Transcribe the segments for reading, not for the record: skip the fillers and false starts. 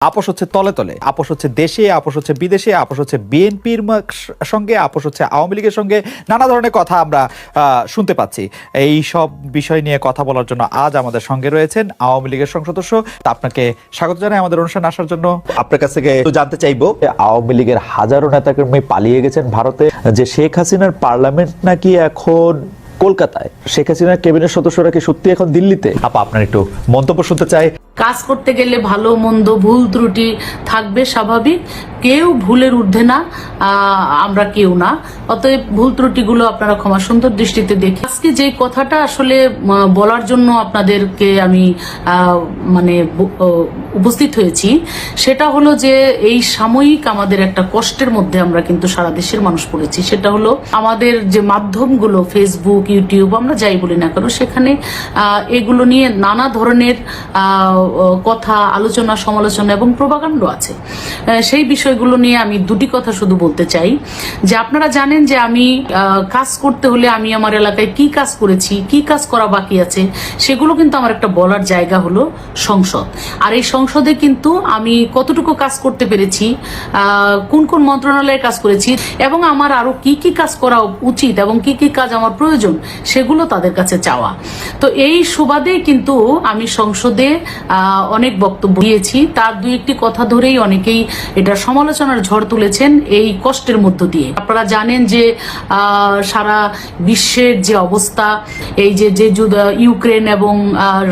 আপোষ হচ্ছে তলে তলে, আপোষ হচ্ছে দেশে, আপোষ হচ্ছে বিদেশে, আপোষ হচ্ছে বিএনপির সঙ্গে, আপোষ হচ্ছে আওয়ামী লীগের সঙ্গে, নানা ধরনের কথা আমরা শুনতে পাচ্ছি। এই সব বিষয় নিয়ে কথা বলার জন্য আজ আমাদের সঙ্গে রয়েছেন আওয়ামী লীগের সংসদ সদস্য। আপনাকে স্বাগত জানাই আমাদের অনুষ্ঠানে আসার জন্য। আপনার কাছ থেকে জানতে চাইবো, আওয়ামী লীগের হাজারো নেতাকর্মী পালিয়ে গেছেন ভারতে, যে শেখ হাসিনার পার্লামেন্ট নাকি এখন কলকাতায়, শেখ হাসিনার ক্যাবিনেট সদস্যরা কি সত্যি এখন দিল্লিতে? আপনার একটু মন্তব্য শুনতে চাই। কাজ করতে গেলে ভালো মন্দ ভুল ত্রুটি থাকবে, স্বাভাবিক। কেউ ভুলের ঊর্ধ্বে না, আমরা কেউ না। অতএব ভুল ত্রুটিগুলো আপনারা ক্ষমা সুন্দর দৃষ্টিতে দেখি। আজকে যে কথাটা আসলে বলার জন্য আপনাদেরকে আমি উপস্থিত হয়েছি, সেটা হলো যে এই সাময়িক আমাদের একটা কষ্টের মধ্যে আমরা কিন্তু সারা দেশের মানুষ পড়েছি। সেটা হলো আমাদের যে মাধ্যমগুলো, ফেসবুক, ইউটিউব, আমরা যাই বলি না কেন, সেখানে এগুলো নিয়ে নানা ধরনের কথা, আলোচনা, সমালোচনা এবং প্রোপাগান্ডা আছে। সেই বিষয়গুলো নিয়ে আমি দুটি কথা শুধু বলতে চাই। যে আপনারা জানেন যে আমি কাজ করতে হলে আমি আমার এলাকায় কি কাজ করেছি, কি কাজ করা বাকি আছে, সেগুলো কিন্তু আমার একটা বলার জায়গা হলো সংসদ। আর এই সংসদে কিন্তু আমি কতটুকু কাজ করতে পেরেছি, কোন কোন মন্ত্রণালয়ে কাজ করেছি, এবং আমার আরো কি কি কাজ করা উচিত এবং কি কি কাজ আমার প্রয়োজন, সেগুলো তাদের কাছে চাওয়া। তো এই সুবাদেই কিন্তু আমি সংসদে অনেক বক্তব্য দিয়েছি। তার দুই একটি কথা ধরেই অনেকেই এটা সমালোচনার ঝড় তুলেছেন এই কষ্টের মধ্য দিয়ে। আপনারা জানেন যে সারা বিশ্বের যে অবস্থা, এই যে ইউক্রেন এবং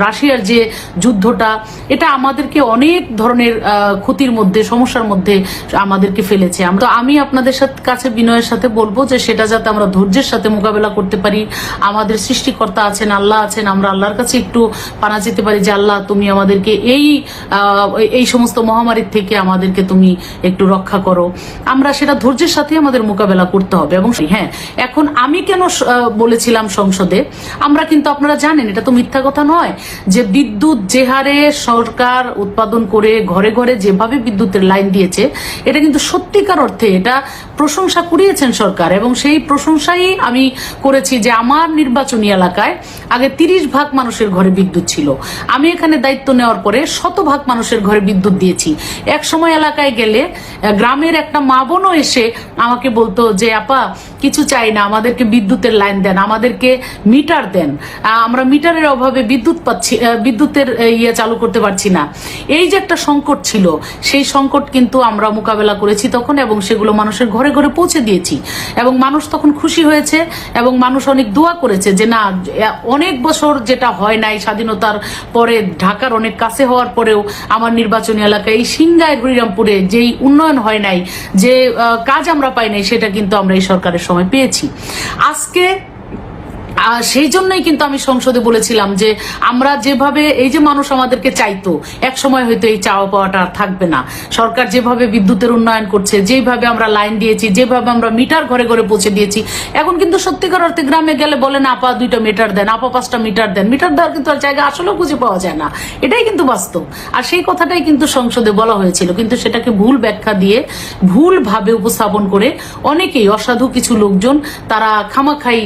রাশিয়ার যে যুদ্ধটা, এটা আমাদেরকে অনেক ধরনের ক্ষতির মধ্যে, সমস্যার মধ্যে আমাদেরকে ফেলেছে। তো আমি আপনাদের কাছে বিনয়ের সাথে বলবো যে সেটা যাতে আমরা ধৈর্যের সাথে মোকাবেলা করতে পারি। আমাদের সৃষ্টিকর্তা আছেন, আল্লাহ আছেন, আমরা আল্লাহর কাছে একটু পানা যেতে পারি যে আল্লাহ, তুমি আমাদেরকে এই সমস্ত মহামারীর থেকে আমাদেরকে তুমি একটু রক্ষা করো। আমরা সেটা ধৈর্যের সাথে আমাদের মোকাবেলা করতে হবে। এবং হ্যাঁ, এখন আমি কেন বলেছিলাম সংসদে, আমরা কিন্তু আপনারা জানেন, এটা তো মিথ্যা কথা নয়, যে বিদ্যুৎ যে হারে সরকার উৎপাদন করে ঘরে ঘরে যেভাবে বিদ্যুতের লাইন দিয়েছে, এটা কিন্তু সত্যিকার অর্থে এটা প্রশংসা কুড়িয়েছেন সরকার। এবং সেই প্রশংসাই আমি করেছি যে আমার নির্বাচনী এলাকায় আগে 30% মানুষের ঘরে বিদ্যুৎ ছিল। আমি এখানে দায়িত্ব নেওয়ার পরে 100% মানুষের ঘরে বিদ্যুৎ দিয়েছি। এক সময় এলাকায় গেলে গ্রামের একটা মা বোনও এসে আমাকে বলতো যে আপা, কিছু চাই না, আমাদেরকে বিদ্যুতের লাইন দেন, আমাদেরকে মিটার দেন, আমরা মিটারের অভাবে বিদ্যুতের চালু করতে পারছি না। এই যে একটা সংকট ছিল, সেই সংকট কিন্তু আমরা মোকাবেলা করেছি তখন, এবং সেগুলো মানুষের ঘরে ঘরে পৌঁছে দিয়েছি। এবং মানুষ তখন খুশি হয়েছে, এবং মানুষ অনেক দোয়া করেছে যে না, অনেক বছর যেটা হয় নাই, স্বাধীনতার পরে ঢাকার অনেক কাছে হওয়ার পরেও আমার নির্বাচনী এলাকায় এই সিংগাইর হরিরামপুরে যেই উন্নয়ন হয় নাই, যে কাজ আমরা পাই নাই, সেটা কিন্তু আমরা এই সরকারের সময় পেয়েছি। আজকে সেই জন্যই কিন্তু আমি সংসদে বলেছিলাম যে আমরা যেভাবে, এই যে মানুষ আমাদেরকে চাইতো, এক সময় হয়তো এই চাওয়া পাওয়াটা আর থাকবে না। সরকার যেভাবে বিদ্যুতের উন্নয়ন করছে, যেভাবে আমরা লাইন দিয়েছি, যেভাবে আমরা মিটার ঘরে ঘরে পৌঁছে দিয়েছি, এখন কিন্তু সত্যিকার অর্থে গ্রামে গেলে বলেন আপা 2টা মিটার দেন, আপা 5টা মিটার দেন। মিটার দেওয়ার কিন্তু আর জায়গা আসলেও খুঁজে পাওয়া যায় না, এটাই কিন্তু বাস্তব। আর সেই কথাটাই কিন্তু সংসদে বলা হয়েছিল, কিন্তু সেটাকে ভুল ব্যাখ্যা দিয়ে, ভুল ভাবে উপস্থাপন করে অনেকেই, অসাধু কিছু লোকজন, তারা খামাখাই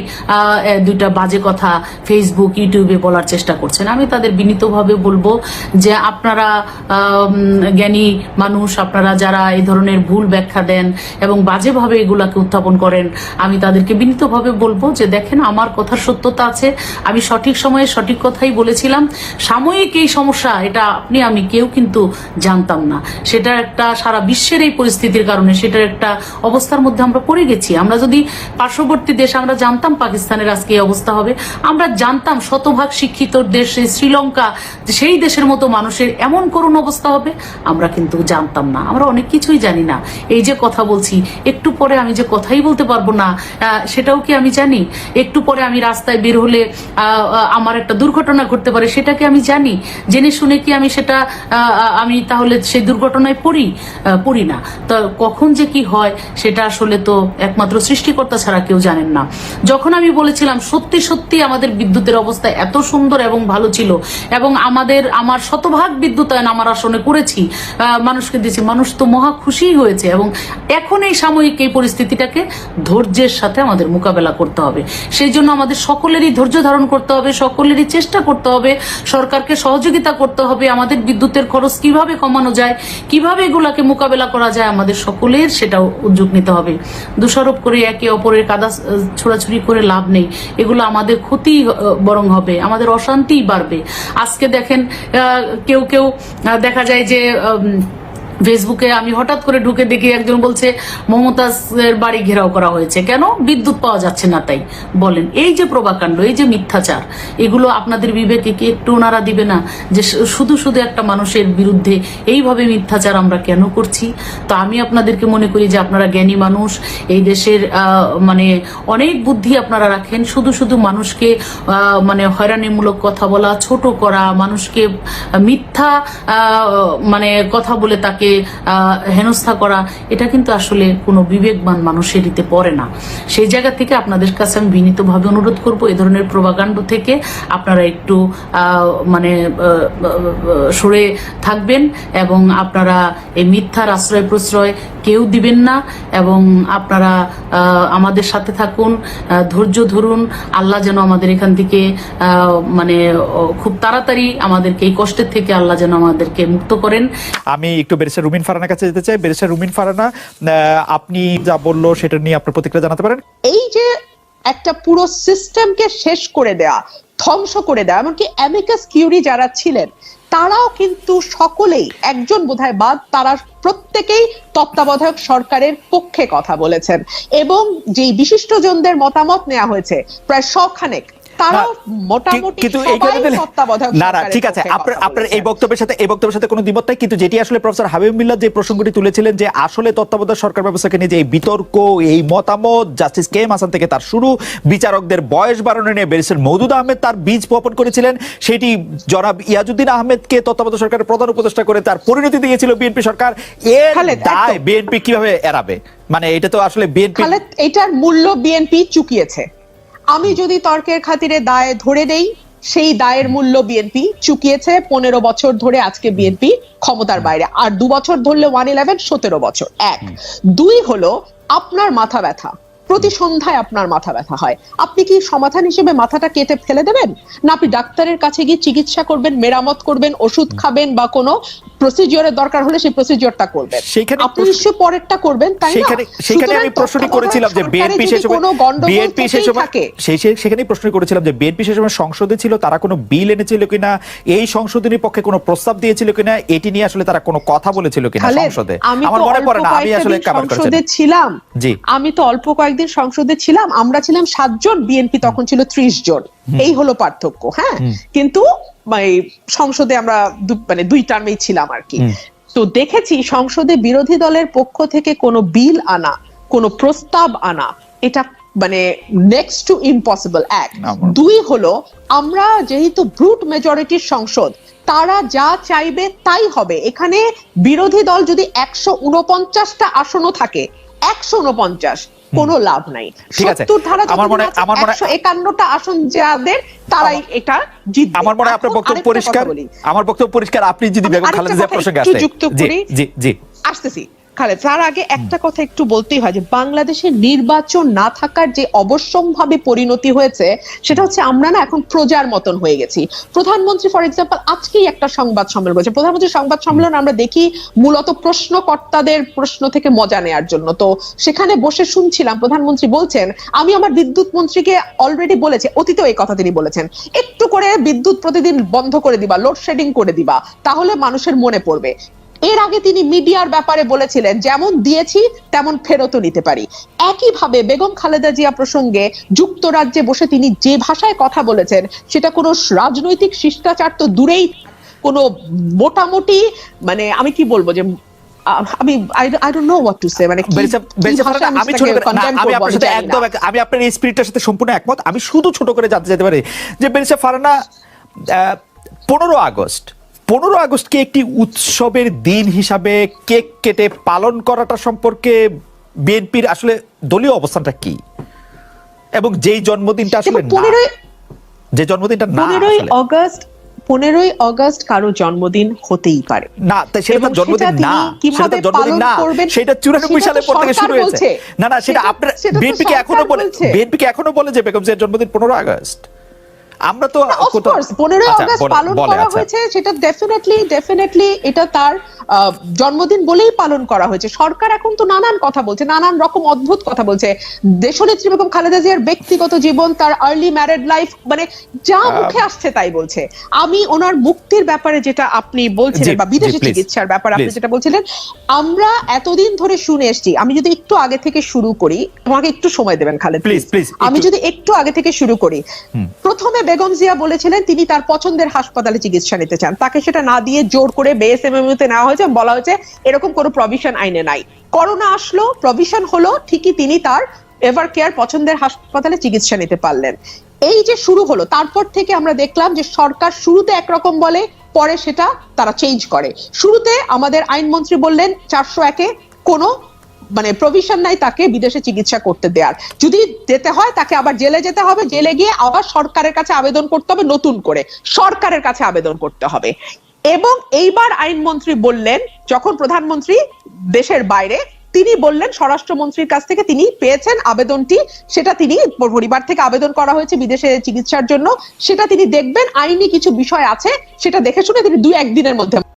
বাজে কথা ফেসবুক, ইউটিউবে বলার চেষ্টা করছেন। আমি তাদের বিনীতভাবে বলবো যে আপনারা জ্ঞানী মানুষ, আপনারা যারা এই ধরনের ভুল ব্যাখ্যা দেন এবং বাজেভাবে এগুলাকে উত্থাপন করেন, আমি তাদেরকে বিনীতভাবে বলবো যে দেখেন, আমার কথার সত্যতা আছে, আমি সঠিক সময়ে সঠিক কথাই বলেছিলাম। সাময়িক এই সমস্যা, এটা আমি কেউ কিন্তু জানতাম না। সেটা একটা সারা বিশ্বের এই পরিস্থিতির কারণে সেটার একটা অবস্থার মধ্যে আমরা পড়ে গেছি। আমরা যদি পার্শ্ববর্তী দেশ, আমরা জানতাম পাকিস্তানের আজকে এই অবস্থা হবে, আমরা জানতাম 100% শিক্ষিত দেশ শ্রীলঙ্কা, সেই দেশের মতো মানুষের এমন করুণ অবস্থা হবে, আমরা কিন্তু জানতাম না। আমরা অনেক কিছুই জানি না। এই যে কথা বলছি, একটু পরে আমি যে কথাই বলতে পারবো না, সেটাও কি আমি জানি? একটু পরে আমি রাস্তায় বের হলে আমার একটা দুর্ঘটনা ঘটতে পারে, সেটাকে আমি জানি? জেনে শুনে কি আমি সেটা আমি তাহলে সেই দুর্ঘটনায় পড়ি না? তো কখন যে কি হয় সেটা আসলে তো একমাত্র সৃষ্টিকর্তা ছাড়া কেউ জানেন না। যখন আমি বলেছিলাম সত্যি সত্যি আমাদের বিদ্যুতের অবস্থা এত সুন্দর এবং ভালো ছিল, এবং আমার শতভাগ বিদ্যুতায়ন আমার আসনে করেছি, মানুষকে দিয়েছি, মানুষ তো মহা খুশি হয়েছে। এবং এখন এই সাময়িক এই পরিস্থিতিটাকে ধৈর্যের সাথে আমাদের মোকাবেলা করতে হবে। সেই জন্য আমাদের সকলেরই ধৈর্য ধারণ করতে হবে, সকলেরই চেষ্টা করতে হবে, সরকারকে সহযোগিতা করতে হবে। আমাদের বিদ্যুতের খরচ কিভাবে কমানো যায়, কিভাবে এগুলাকে মোকাবেলা করা যায়, আমাদের সকলের সেটা উদ্যোগ নিতে হবে। দোষারোপ করে একে অপরের কাদা ছোড়াছুড়ি করে লাভ নেই, এগুলো আমাদের ক্ষতি বরং হবে, আমাদের অশান্তি বাড়বে। আজকে দেখেন কেউ কেউ দেখা যায় যে ফেসবুকে আমি হঠাৎ করে ঢুকে দেখি একজন বলছে মমতাজের বাড়ি ঘেরাও করা হয়েছে, কেন? বিদ্যুৎ পাওয়া যাচ্ছে না তাই। বলেন, এই যে প্রভাকাণ্ড, এই যে মিথ্যাচার, এগুলো আপনাদের বিবেকে কি একটু ওনারা দিবে না যে শুধু শুধু একটা মানুষের বিরুদ্ধে এইভাবে মিথ্যাচার আমরা কেন করছি? তো আমি আপনাদেরকে মনে করি যে আপনারা জ্ঞানী মানুষ, এই দেশের মানে অনেক বুদ্ধি আপনারা রাখেন। শুধু শুধু মানুষকে মানে হয়রানিমূলক কথা বলা, ছোট করা, মানুষকে মিথ্যা মানে কথা বলে তাকে হেনস্থা করা, এটা কিন্তু আসলে কোনো বিবেকবান মানুষের দিতে পড়ে না। সেই জায়গা থেকে আপনাদের কাছে আমি বিনীতভাবে অনুরোধ করব, এই ধরনের প্রভাকাণ্ড থেকে আপনারা একটু মানে সরে থাকবেন, এবং আপনারা এই মিথ্যার আশ্রয় প্রশ্রয় কেউ দিবেন না, এবং আপনারা আমাদের সাথে থাকুন, ধৈর্য ধরুন। আল্লাহ যেন আমাদের এখান থেকে মানে খুব তাড়াতাড়ি আমাদেরকে এই কষ্টের থেকে আল্লাহ যেন আমাদেরকে মুক্ত করেন। আমি একটু ব্যারিস্টার রুমিন ফারহানার কাছে যেতে চাই। ব্যারিস্টার রুমিন ফারহানা, আপনি যা বললো সেটা নিয়ে আপনার প্রতিক্রিয়া জানাতে পারেন। এই যে একটা পুরো সিস্টেমকে শেষ করে দেয়া, ধ্বংস করে দেওয়া, এমনকি অ্যামিকাস কিউরি যারা ছিলেন তারাও কিন্তু সকলেই, একজন বোধহয় বাদ, তারা প্রত্যেকেই তত্ত্বাবধায়ক সরকারের পক্ষে কথা বলেছেন, এবং যেই বিশিষ্টজনদের মতামত নেওয়া হয়েছে প্রায় 100 খানেক, তারাও মোটামুটি সবাই তত্ত্বাবধায়ক না না ঠিক আছে, আপনার এই বক্তব্যের সাথে কোনো দ্বিমত নাই, কিন্তু যেটি আসলে প্রফেসর হাবিব মিল্লাত যে প্রসঙ্গটি তুলেছিলেন যে আসলে তত্ত্বাবধায়ক সরকার ব্যবস্থাকে নিয়ে যে এই বিতর্ক, এই মতামত জাস্টিস কে এম হাসান থেকে তার শুরু, বিচারকদের বয়স বাড়ানো নিয়ে ব্যারিস্টার মওদুদ আহমেদ তার বীজ বপন করেছিলেন, সেটি জনাব ইয়াজউদ্দিন আহমেদকে তত্ত্বাবধায়ক সরকারের প্রধান উপদেষ্টা করে তার পরিণতি দিয়েছিল বিএনপি সরকার। এর দায় বিএনপি কিভাবে এড়াবে? মানে এটা তো আসলে বিএনপি, এটার মূল্য বিএনপি চুকিয়েছে। আমি যদি তর্কের খাতিরে দায় ধরে নেই, সেই দায়ের মূল্য বিএনপি চুকিয়েছে। 15 বছর ধরে আজকে বিএনপি ক্ষমতার বাইরে, আর 2 বছর ধরলে 111 17 বছর। 1 2 হলো আপনার মাথা ব্যথা, প্রতি সন্ধ্যায় আপনার মাথা ব্যথা হয়, আপনি কি সমাধান হিসেবে মাথাটা কেটে ফেলে দেবেন? না আপনি ডাক্তারের কাছে গিয়ে চিকিৎসা করবেন, মেরামত করবেন, ওষুধ খাবেন, বা কোনো প্রসিডিওরের দরকার হলে সেই প্রসিডিওরটা করবেন। আপনি নিশ্চয়ই পরেরটা করবেন, তাই না? সেখানে আমি প্রশ্নটি করেছিলাম যে বিএনপি সেখানেই প্রশ্ন করেছিলাম যে বিএনপি সে সময় সংসদে ছিল, তারা কোনো বিল এনেছিল কিনা, এই সংশোধনীর পক্ষে কোনো প্রস্তাব দিয়েছিল কিনা, এটি নিয়ে আসলে তারা কোনো কথা বলেছিল কিনা সংসদে? আমার মনে পড়ে না, আমি আসলে সংসদে ছিলাম। জি, আমি তো অল্প কয়েকদিন সংসদে ছিলাম, আমরা ছিলাম 7 জন, বিএনপি তখন ছিল 30 জন। এই হলো পার্থক্য। হ্যাঁ, কিন্তু সংসদে আমরা মানে 2 টার্মেই ছিলাম আর কি। তো দেখেছি সংসদে বিরোধী দলের পক্ষ থেকে কোনো বিল আনা, কোনো প্রস্তাব আনা, এটা মানে নেক্সট টু ইম্পসিবল। 1 2 হলো আমরা যেহেতু ব্রুট মেজরিটির সংসদ, তারা যা চাইবে তাই হবে। এখানে বিরোধী দল যদি 149টা আসনও থাকে, 149 কোনো লাভ নাই। 70 ধারা আমার মনে 151টা আসন যাদের, তারাই এটা জিতবে। আমার মনে হয় আপনার বক্তব্য পরিষ্কার, আমার বক্তব্য পরিষ্কার। আপনি যদি বেগম খালেদা জিয়া প্রসঙ্গে আসেন, জি জি আসতেছি খালেদ, তার আগে একটা কথা একটু বলতেই হয় যে বাংলাদেশে নির্বাচন না থাকার যে অবশ্যম্ভাবী পরিণতি হয়েছে, সেটা হচ্ছে আমরা না এখন প্রজার মতন হয়ে গেছি। প্রধানমন্ত্রী ফর এক্সাম্পল আজকেই একটা সংবাদ সম্মেলন করেছে। প্রধানমন্ত্রীর সংবাদ সম্মেলন আমরা দেখি মূলত প্রশ্নকর্তাদের প্রশ্ন থেকে মজা নেওয়ার জন্য। তো সেখানে বসে শুনছিলাম, প্রধানমন্ত্রী বলছেন, আমি আমার বিদ্যুৎ মন্ত্রীকে অলরেডি বলেছি, অতীতেও এই কথা তিনি বলেছেন, একটু করে বিদ্যুৎ প্রতিদিন বন্ধ করে দিবা, লোডশেডিং করে দিবা, তাহলে মানুষের মনে পড়বে। এর আগে তিনি মিডিয়ার ব্যাপারে বলেছিলেন, যেমন দিয়েছি তেমন ফেরতও নিতে পারি। একইভাবে বেগম খালেদা জিয়া প্রসঙ্গে যুক্তরাজ্যে বসে তিনি যে ভাষায় কথা বলেছেন, সেটা কোনো রাজনৈতিক শিষ্টাচার তো দূরেই, কোনো মোটামুটি মানে আমি কি বলবো যে আমি I don't know what to say, মানে আমি আপনার এই স্পিরিটের সাথে সম্পূর্ণ একমত। আমি শুধু ছোট করে জানতে যেতে পারি যে ব্যারিস্টার ফারহানা, 15 আগস্টকে একটি উৎসবের দিন হিসাবে কেক কেটে পালন করাটা সম্পর্কে বিএনপির আসলে দলীয় অবস্থানটা কি? এবং যেই জন্মদিনটা আসলে এবং 15ই অগস্ট কারো জন্মদিন হতেই পারে না, তাই সেটা তার জন্মদিন না, সেটা তার জন্মদিন না, সেটা 94 সালের পর থেকে শুরু হয়েছে। না না, সেটা আপনার বিএনপিকে এখনো বলে যে বেগম জিয়ার জন্মদিন 15 আগস্ট। আমরা তো 15ই অগস্ট পালন করা হয়েছে, সেটা ডেফিনেটলি এটা তার জন্মদিন বলেই পালন করা হয়েছে। সরকার এখন তো নানান কথা বলছে, নানান রকম অদ্ভুত কথা বলছে। দেশনেত্রী বেগম খালেদা জিয়ার ব্যক্তিগত জীবন, তার আর্লি ম্যারিড লাইফ, মানে যা মুখে আসছে তাই বলছে। আমি ওনার মুক্তির ব্যাপারে যেটা আপনি বলছিলেন বা বিদেশি চিকিৎসার ব্যাপারে আপনি যেটা বলছিলেন, আমরা এতদিন ধরে শুনে এসেছি। আমি যদি একটু আগে থেকে শুরু করি, আমাকে একটু সময় দেবেন খালেদ প্লিজ। আমি যদি একটু আগে থেকে শুরু করি, প্রথমে বেগম জিয়া বলেছিলেন তিনি তার পছন্দের হাসপাতালে চিকিৎসা নিতে চান, তাকে সেটা না দিয়ে জোর করে বিএসএমএমইউ তে নেওয়া হয়েছে, বলা হয়েছে এরকম কোনো প্রভিশন আইনে নাই। করোনা আসলো, প্রভিশন হলো, ঠিকই তিনি তার এভার কেয়ার পছন্দের হাসপাতালে চিকিৎসা নিতে পারলেন। এই যে শুরু হলো, তারপর থেকে আমরা দেখলাম যে সরকার শুরুতে একরকম বলে, পরে সেটা তারা চেঞ্জ করে। শুরুতে আমাদের আইনমন্ত্রী বললেন 401-এ কোনো মানে প্রভিশন নাই তাকে বিদেশে চিকিৎসা করতে দেওয়ার, যদি যেতে হয় তাকে আবার জেলে যেতে হবে, জেলে গিয়ে আবার সরকারের কাছে আবেদন করতে হবে, নতুন করে সরকারের কাছে আবেদন করতে হবে। এবং এইবার আইনমন্ত্রী বললেন, যখন প্রধানমন্ত্রী দেশের বাইরে, তিনি বললেন স্বরাষ্ট্রমন্ত্রীর কাছ থেকে তিনি পেয়েছেন আবেদনটি, সেটা তিনি পরিবার থেকে আবেদন করা হয়েছে বিদেশে চিকিৎসার জন্য, সেটা তিনি দেখবেন, আইনি কিছু বিষয় আছে সেটা দেখে শুনে তিনি 2-1 দিনের মধ্যে